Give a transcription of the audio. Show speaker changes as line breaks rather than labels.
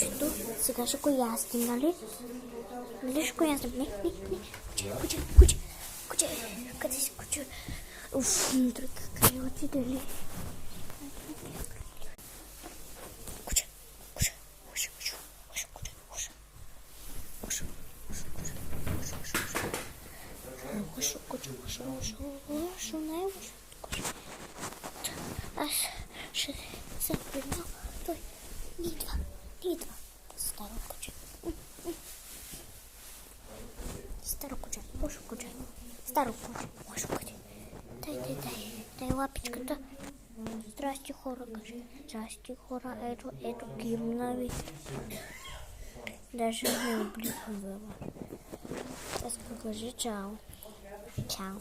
кучето. Сега ще го яснем, нали? Нали ще го яснем? Не. Куче. Къде си куче? Уф, къде отиде ли? Куче. Аз ще се прибрал. Той не идва. Старо куче. Старо куче. Дай лапичката. Здрасти, хора, кажи. Здрасти, хора. Ето гимна ви. Даже не обликам за вас. Аз покажи чао. Чао.